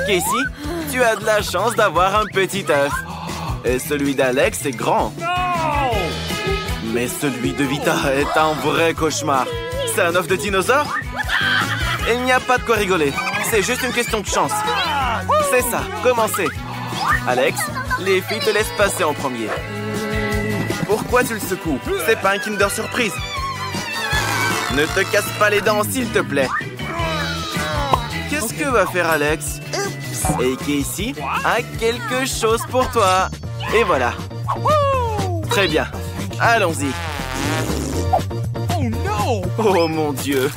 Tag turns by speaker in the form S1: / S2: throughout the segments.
S1: Casey, tu as de la chance d'avoir un petit œuf. Et celui d'Alex est grand. Mais celui de Vita est un vrai cauchemar. C'est un œuf de dinosaure? Il n'y a pas de quoi rigoler. C'est juste une question de chance. C'est ça, commencez. Alex, les filles te laissent passer en premier. Pourquoi tu le secoues? C'est pas un Kinder Surprise. Ne te casse pas les dents, s'il te plaît. Qu'est-ce que va faire Alex? Et Casey a quelque chose pour toi. Et voilà. Très bien. Allons-y. Oh mon Dieu.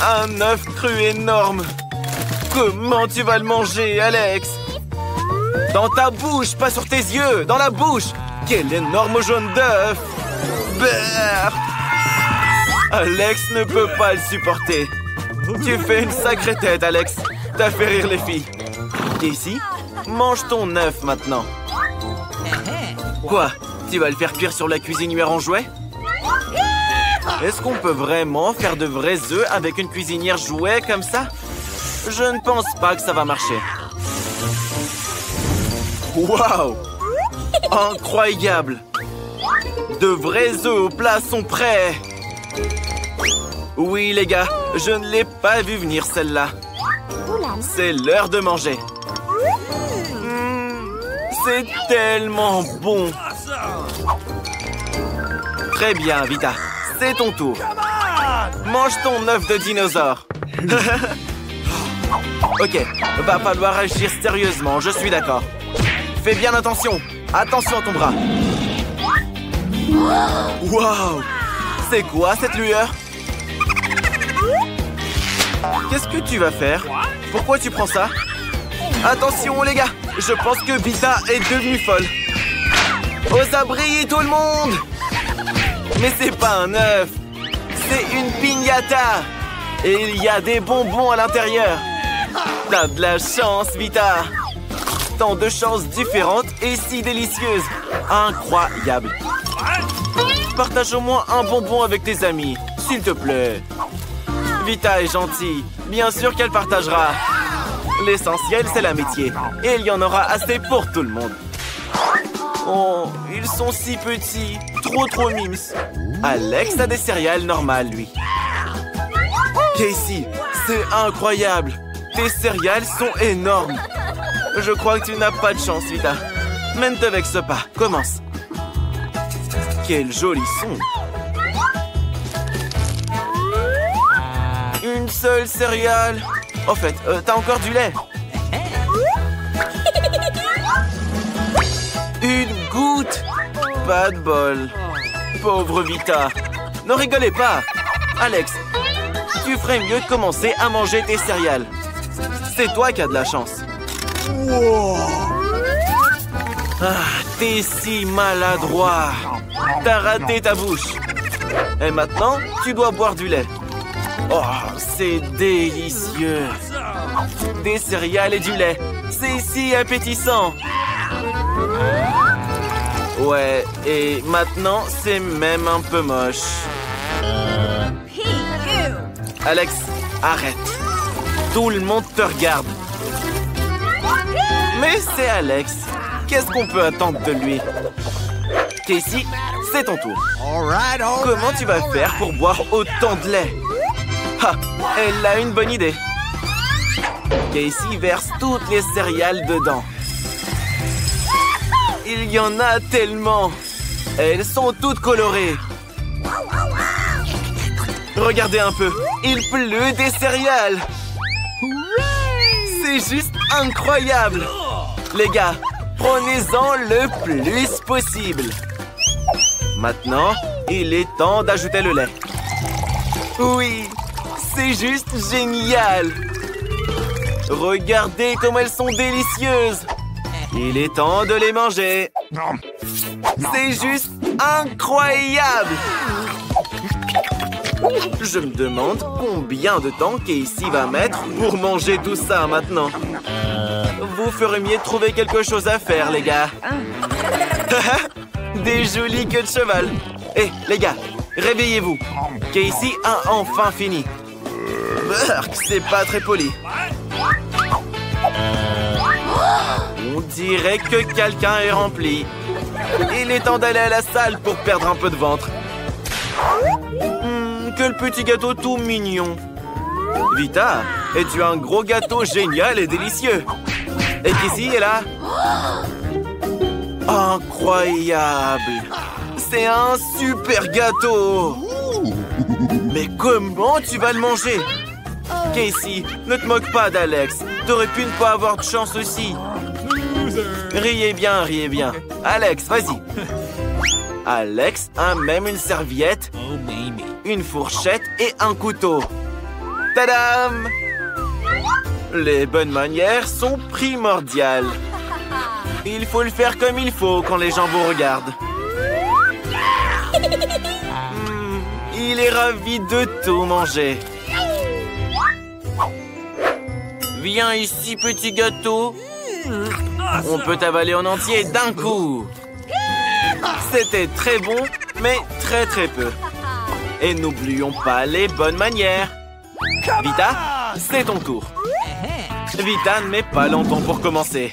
S1: Un œuf cru énorme. Comment tu vas le manger, Alex? Dans ta bouche, pas sur tes yeux. Dans la bouche. Quel énorme jaune d'œuf. Brrr. Alex ne peut pas le supporter. Tu fais une sacrée tête, Alex. T'as fait rire les filles. Casey, mange ton œuf maintenant. Quoi? Tu vas le faire cuire sur la cuisinière en jouet? Est-ce qu'on peut vraiment faire de vrais œufs avec une cuisinière jouet comme ça? Je ne pense pas que ça va marcher. Waouh! Incroyable! De vrais œufs au plat sont prêts! Oui, les gars, je ne l'ai pas vu venir celle-là. C'est l'heure de manger. C'est tellement bon! Très bien, Vita. C'est ton tour. Mange ton œuf de dinosaure. Ok, va falloir agir sérieusement, je suis d'accord. Fais bien attention. Attention à ton bras. Waouh! C'est quoi cette lueur? Qu'est-ce que tu vas faire? Pourquoi tu prends ça? Attention les gars, je pense que Vita est devenue folle. Aux abris tout le monde! Mais c'est pas un œuf, c'est une piñata. Et il y a des bonbons à l'intérieur. T'as de la chance, Vita. Tant de choses différentes et si délicieuses. Incroyable. Partage au moins un bonbon avec tes amis, s'il te plaît. Vita est gentille. Bien sûr qu'elle partagera. L'essentiel, c'est l'amitié. Et il y en aura assez pour tout le monde. Oh, ils sont si petits. Trop mimes. Alex a des céréales normales, lui. Casey, c'est incroyable. Tes céréales sont énormes. Je crois que tu n'as pas de chance, Vita. Mais ne te vexe pas. Commence. Quel joli son. Une seule céréale. En fait, t'as encore du lait. Une goutte. Pas de bol. Pauvre Vita. Ne rigolez pas. Alex, tu ferais mieux de commencer à manger tes céréales. C'est toi qui as de la chance. Ah, t'es si maladroit. T'as raté ta bouche. Et maintenant, tu dois boire du lait. Oh, c'est délicieux. Des céréales et du lait. C'est si appétissant. Ouais, et maintenant, c'est même un peu moche. Alex, arrête. Tout le monde te regarde. Mais c'est Alex. Qu'est-ce qu'on peut attendre de lui? Casey, c'est ton tour. Comment tu vas faire pour boire autant de lait? Ah, elle a une bonne idée. Casey verse toutes les céréales dedans. Il y en a tellement. Elles sont toutes colorées. Regardez un peu. Il pleut des céréales. C'est juste incroyable. Les gars, prenez-en le plus possible. Maintenant, il est temps d'ajouter le lait. Oui, c'est juste génial. Regardez comme elles sont délicieuses. Il est temps de les manger. C'est juste incroyable. Je me demande combien de temps Casey va mettre pour manger tout ça maintenant. Vous ferez mieux de trouver quelque chose à faire, les gars. Des jolies queues de cheval. Hé, les gars, réveillez-vous. Casey a enfin fini. Burk, c'est pas très poli. dirait que quelqu'un est rempli. Il est temps d'aller à la salle pour perdre un peu de ventre. Quel petit gâteau tout mignon. Vita, es-tu un gros gâteau génial et délicieux? Et Casey est là? Incroyable! C'est un super gâteau! Mais comment tu vas le manger? Casey, ne te moque pas d'Alex. T'aurais pu ne pas avoir de chance aussi. Riez bien, riez bien. Alex, vas-y. Alex a même une serviette, une fourchette et un couteau. Tadam! Les bonnes manières sont primordiales. Il faut le faire comme il faut quand les gens vous regardent. Il est ravi de tout manger. Viens ici, petit gâteau. On peut t'avaler en entier d'un coup. C'était très bon, mais très peu. Et n'oublions pas les bonnes manières. Vita, c'est ton tour. Vita ne met pas longtemps pour commencer.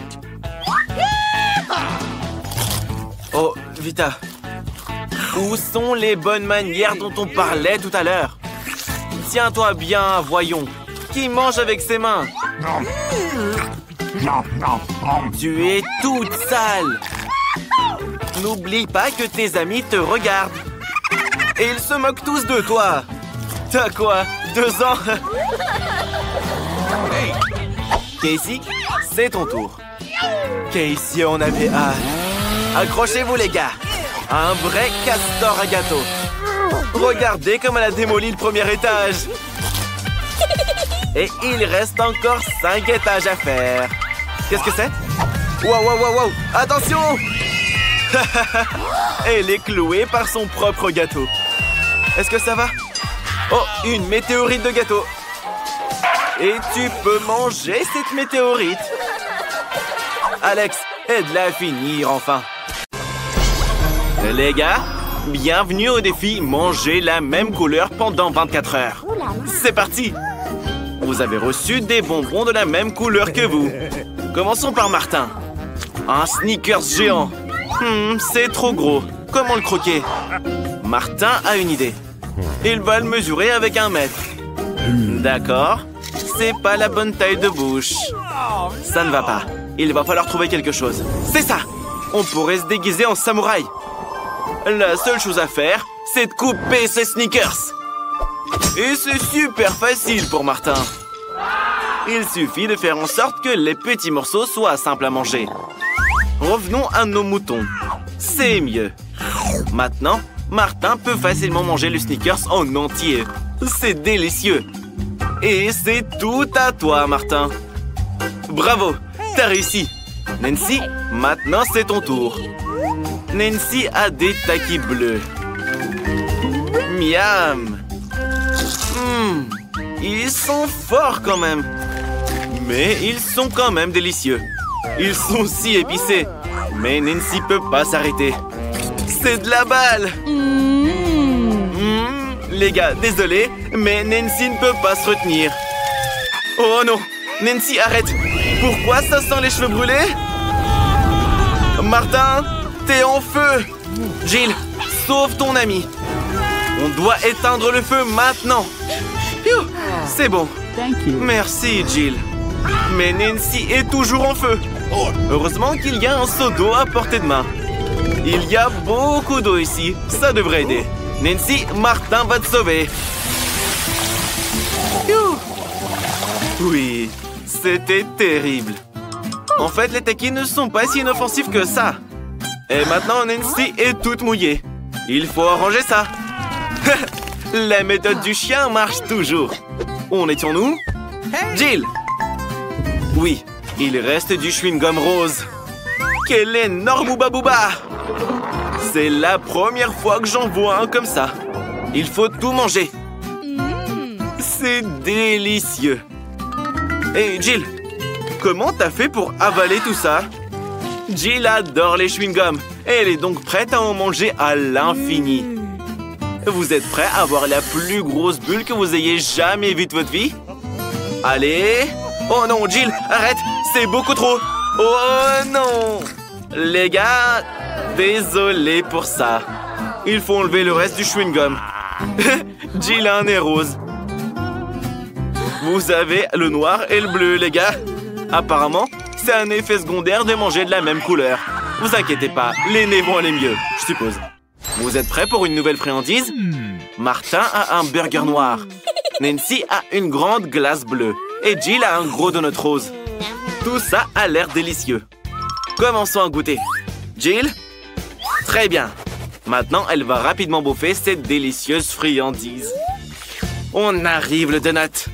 S1: Oh, Vita. Où sont les bonnes manières dont on parlait tout à l'heure? Tiens-toi bien, voyons. Qui mange avec ses mains? Tu es toute sale. N'oublie pas que tes amis te regardent. Et ils se moquent tous de toi. T'as quoi? 2 ans? Casey, c'est ton tour. Casey en avait hâte. Accrochez-vous les gars. Un vrai castor à gâteau. Regardez comme elle a démoli le premier étage. Et il reste encore 5 étages à faire. Qu'est-ce que c'est? Wow. Attention! Elle est clouée par son propre gâteau. Est-ce que ça va? Oh, une météorite de gâteau. Et tu peux manger cette météorite. Alex, aide-la à finir enfin. Les gars, bienvenue au défi manger la même couleur pendant 24 heures. C'est parti! Vous avez reçu des bonbons de la même couleur que vous. Commençons par Martin. Un Snickers géant. C'est trop gros. Comment le croquer? Martin a une idée. Il va le mesurer avec 1 mètre. D'accord. C'est pas la bonne taille de bouche. Ça ne va pas. Il va falloir trouver quelque chose. C'est ça! On pourrait se déguiser en samouraï. La seule chose à faire, c'est de couper ces Snickers. Et c'est super facile pour Martin. Il suffit de faire en sorte que les petits morceaux soient simples à manger. Revenons à nos moutons. C'est mieux. Maintenant, Martin peut facilement manger le Snickers en entier. C'est délicieux. Et c'est tout à toi, Martin. Bravo, t'as réussi. Nancy, maintenant c'est ton tour. Nancy a des takis bleus. Miam. Ils sont forts quand même. Mais ils sont quand même délicieux. Ils sont si épicés. Mais Nancy peut pas s'arrêter. C'est de la balle. Les gars, désolé, mais Nancy ne peut pas se retenir. Oh non, Nancy, arrête. Pourquoi ça sent les cheveux brûlés? Martin, t'es en feu. Jill, sauve ton ami. On doit éteindre le feu maintenant. C'est bon. Merci, Jill. Mais Nancy est toujours en feu. Heureusement qu'il y a un seau d'eau à portée de main. Il y a beaucoup d'eau ici. Ça devrait aider. Nancy, Martin va te sauver. Oui, c'était terrible. En fait, les takis ne sont pas si inoffensifs que ça. Et maintenant, Nancy est toute mouillée. Il faut arranger ça. La méthode du chien marche toujours. Où en étions-nous? Jill! Oui, il reste du chewing-gum rose. Quel énorme ouba-bouba! C'est la première fois que j'en vois un comme ça. Il faut tout manger. C'est délicieux. Hey, Jill, comment t'as fait pour avaler tout ça? Jill adore les chewing-gums. Elle est donc prête à en manger à l'infini. Vous êtes prêts à avoir la plus grosse bulle que vous ayez jamais vue de votre vie? Allez! Oh non, Jill, arrête! C'est beaucoup trop! Oh non! Les gars, désolé pour ça. Il faut enlever le reste du chewing-gum. Jill a un nez rose. Vous avez le noir et le bleu, les gars. Apparemment, c'est un effet secondaire de manger de la même couleur. Vous inquiétez pas, les nez vont aller mieux, je suppose. Vous êtes prêts pour une nouvelle friandise? Martin a un burger noir. Nancy a une grande glace bleue. Et Jill a un gros donut rose. Tout ça a l'air délicieux. Commençons à goûter. Jill? Très bien. Maintenant, elle va rapidement bouffer cette délicieuse friandise. On arrive, le donut.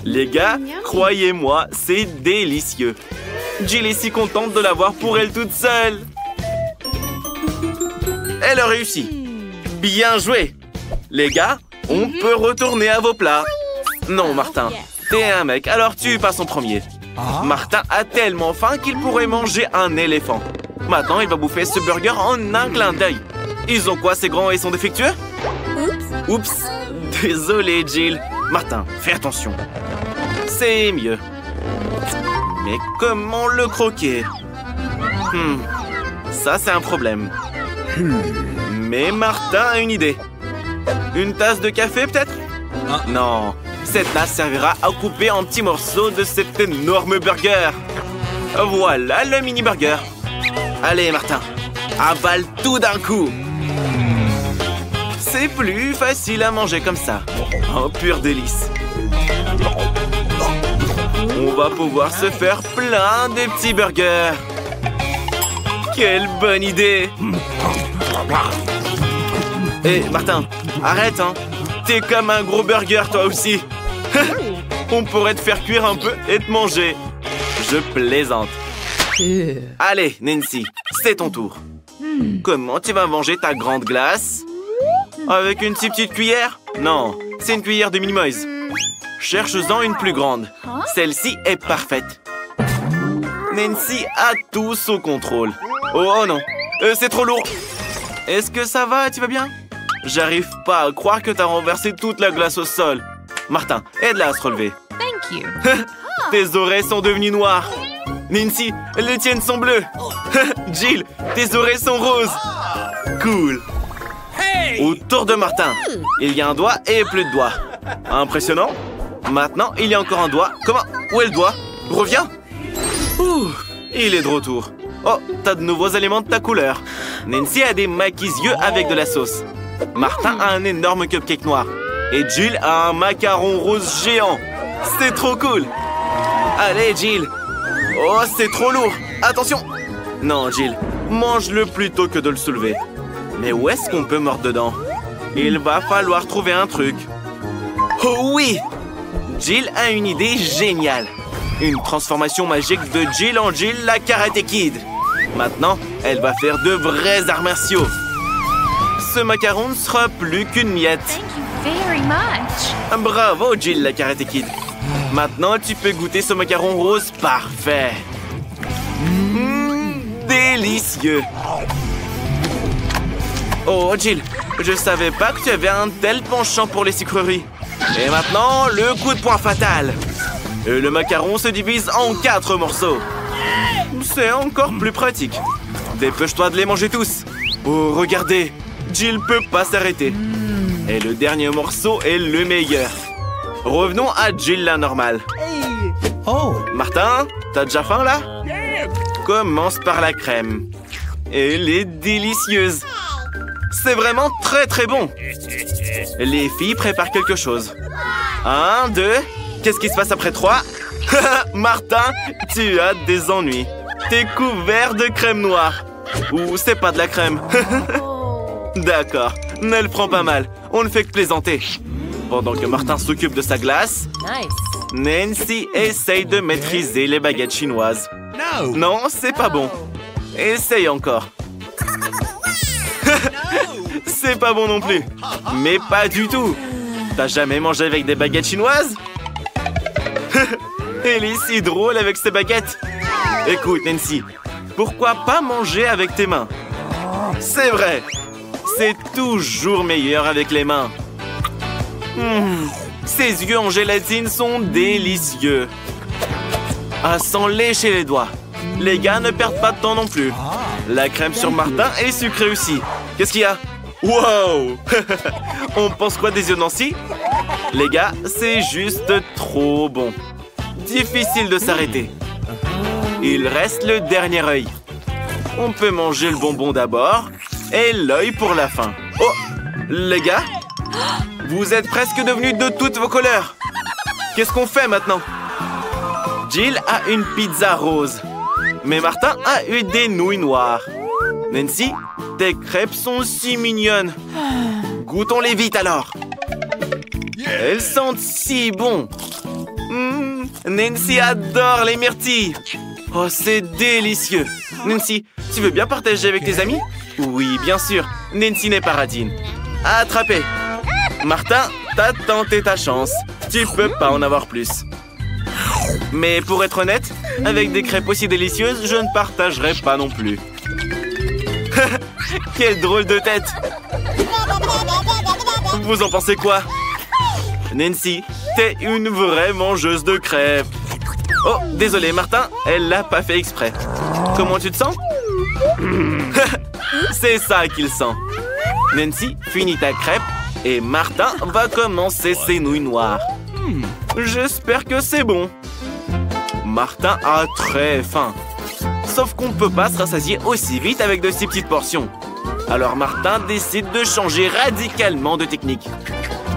S1: Les gars, croyez-moi, c'est délicieux. Jill est si contente de l'avoir pour elle toute seule. Elle a réussi. Bien joué. Les gars, on peut retourner à vos plats. Non, Martin, t'es un mec, alors tu passes en premier. Martin a tellement faim qu'il pourrait manger un éléphant. Maintenant, il va bouffer ce burger en un clin d'œil. Ils ont quoi, ces grands et sont défectueux? Oups. Désolé, Jill. Martin, fais attention. C'est mieux. Mais comment le croquer? Ça, c'est un problème. Mais Martin a une idée. Une tasse de café, peut-être? Non. Cette tasse servira à couper en petits morceaux de cet énorme burger. Voilà le mini-burger. Allez, Martin, avale tout d'un coup. C'est plus facile à manger comme ça. Oh, pur délice. On va pouvoir se faire plein de petits burgers. Quelle bonne idée. Hé, Martin, arrête, hein. T'es comme un gros burger, toi aussi. On pourrait te faire cuire un peu et te manger. Je plaisante. Allez, Nancy, c'est ton tour. Comment tu vas manger ta grande glace? Avec une si petite cuillère? Non, c'est une cuillère de Minimoys. Cherche-en une plus grande. Celle-ci est parfaite. Nancy a tout sous contrôle. Oh non, c'est trop lourd. Est-ce que ça va? Tu vas bien? J'arrive pas à croire que t'as renversé toute la glace au sol. Martin, aide-la à se relever.
S2: Thank you.
S1: Tes oreilles sont devenues noires. Nancy, les tiennes sont bleues. Jill, tes oreilles sont roses. Cool. Autour de Martin, il y a un doigt et plus de doigts. Impressionnant. Maintenant, il y a encore un doigt. Comment? Où est le doigt? Reviens. Ouh, il est de retour. Oh, t'as de nouveaux éléments de ta couleur. Nancy a des maquis-yeux avec de la sauce. Martin a un énorme cupcake noir. Et Jill a un macaron rose géant. C'est trop cool. Allez, Jill. Oh, c'est trop lourd. Attention. Non, Jill, mange-le plutôt que de le soulever. Mais où est-ce qu'on peut mordre dedans? Il va falloir trouver un truc. Oh oui! Jill a une idée géniale. Une transformation magique de Jill en Jill la Karate Kid. Maintenant, elle va faire de vrais arts martiaux. Ce macaron ne sera plus qu'une miette.
S2: Thank you very much.
S1: Bravo, Jill la Karate Kid. Maintenant, tu peux goûter ce macaron rose parfait. Délicieux. Oh, Jill, je savais pas que tu avais un tel penchant pour les sucreries. Et maintenant, le coup de poing fatal. Et le macaron se divise en 4 morceaux. C'est encore plus pratique. Dépêche-toi de les manger tous. Oh, regardez, Jill peut pas s'arrêter. Et le dernier morceau est le meilleur. Revenons à Jill la normale. Oh, Martin, t'as déjà faim là? Commence par la crème. Elle est délicieuse. C'est vraiment très très bon. Les filles préparent quelque chose. 1, 2. Qu'est-ce qui se passe après 3? Martin, tu as des ennuis. T'es couvert de crème noire. Ou c'est pas de la crème. D'accord, ne le prends pas mal. On ne fait que plaisanter. Pendant que Martin s'occupe de sa glace, Nancy essaye de maîtriser les baguettes chinoises. Non, c'est pas bon. Essaye encore. C'est pas bon non plus. Mais pas du tout. T'as jamais mangé avec des baguettes chinoises? Elle est si drôle avec ses baguettes. Écoute, Nancy, pourquoi pas manger avec tes mains? C'est vrai. C'est toujours meilleur avec les mains. Ses yeux en gélatine sont délicieux. Ah, sans lécher les doigts. Les gars, ne perdent pas de temps non plus. La crème sur Martin est sucrée aussi. Qu'est-ce qu'il y a? Wow! On pense quoi des yeux de Nancy? Les gars, c'est juste trop bon. Difficile de s'arrêter. Il reste le dernier œil. On peut manger le bonbon d'abord et l'œil pour la fin. Oh! Les gars, vous êtes presque devenus de toutes vos couleurs. Qu'est-ce qu'on fait maintenant? Jill a une pizza rose. Mais Martin a eu des nouilles noires. Nancy, tes crêpes sont si mignonnes. Goûtons-les vite alors. Elles sentent si bon. Nancy adore les myrtilles. Oh, c'est délicieux. Nancy, tu veux bien partager avec tes amis? Oui, bien sûr. Nancy n'est pas radine. Attrapé. Martin, t'as tenté ta chance. Tu peux pas en avoir plus. Mais pour être honnête, avec des crêpes aussi délicieuses, je ne partagerai pas non plus. Quelle drôle de tête! Vous en pensez quoi? Nancy, t'es une vraie mangeuse de crêpes. Oh, désolé Martin, elle l'a pas fait exprès. Comment tu te sens? C'est ça qu'il sent. Nancy, finis ta crêpe et Martin va commencer ses nouilles noires. J'espère que c'est bon. Martin a très faim. Sauf qu'on ne peut pas se rassasier aussi vite avec de si petites portions. Alors Martin décide de changer radicalement de technique.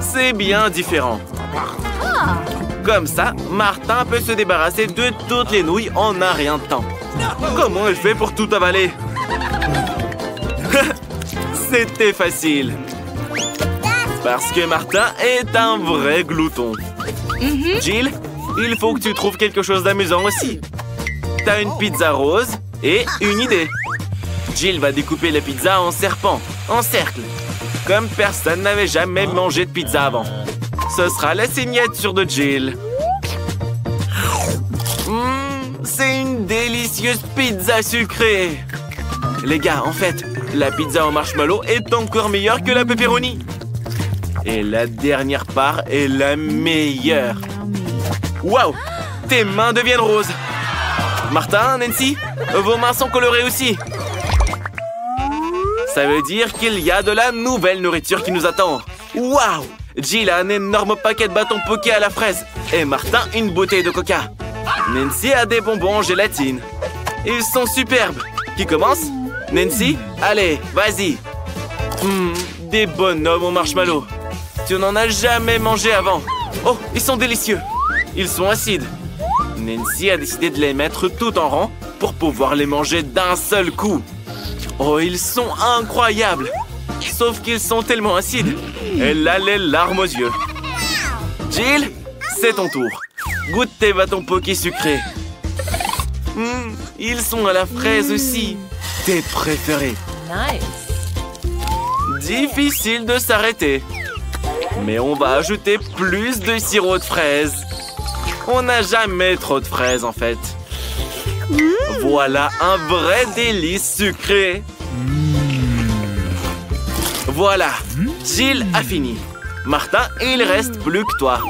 S1: C'est bien différent. Comme ça, Martin peut se débarrasser de toutes les nouilles en un rien de temps. Comment elle fait pour tout avaler? C'était facile. Parce que Martin est un vrai glouton. Jill, il faut que tu trouves quelque chose d'amusant aussi. T'as une pizza rose et une idée. Jill va découper la pizza en serpent, en cercle. Comme personne n'avait jamais mangé de pizza avant. Ce sera la signature de Jill. C'est une délicieuse pizza sucrée. Les gars, en fait, la pizza au marshmallow est encore meilleure que la pepperoni. Et la dernière part est la meilleure. Waouh! Tes mains deviennent roses. Martin, Nancy, vos mains sont colorées aussi. Ça veut dire qu'il y a de la nouvelle nourriture qui nous attend. Waouh! Jill a un énorme paquet de bâtons Poké à la fraise. Et Martin, une bouteille de coca. Nancy a des bonbons en gélatine. Ils sont superbes. Qui commence? Nancy? Allez, vas-y. Des bonhommes au marshmallow. Tu n'en as jamais mangé avant. Oh, ils sont délicieux. Ils sont acides. Nancy a décidé de les mettre tout en rang pour pouvoir les manger d'un seul coup. Oh, ils sont incroyables. Sauf qu'ils sont tellement acides. Elle a les larmes aux yeux. Jill, c'est ton tour. Goûte tes bâtons Poké sucrés. Ils sont à la fraise aussi. Tes préférés.
S2: Nice.
S1: Difficile de s'arrêter. Mais on va ajouter plus de sirop de fraise. On n'a jamais trop de fraises en fait. Voilà un vrai délice sucré. Voilà, Jill a fini. Martin, il reste plus que toi.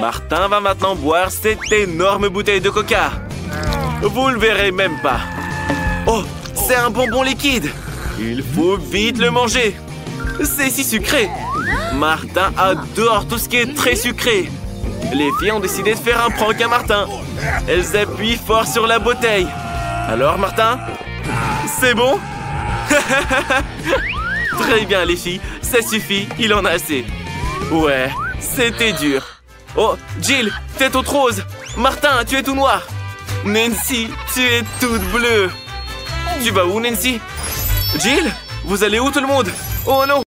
S1: Martin va maintenant boire cette énorme bouteille de coca. Vous le verrez même pas. Oh, c'est un bonbon liquide. Il faut vite le manger. C'est si sucré. Martin adore tout ce qui est très sucré. Les filles ont décidé de faire un prank à Martin. Elles appuient fort sur la bouteille. Alors, Martin, c'est bon? Très bien, les filles. Ça suffit, il en a assez. Ouais, c'était dur. Oh, Jill, t'es toute rose. Martin, tu es tout noir. Nancy, tu es toute bleue. Tu vas où, Nancy? Jill, vous allez où tout le monde? Oh non!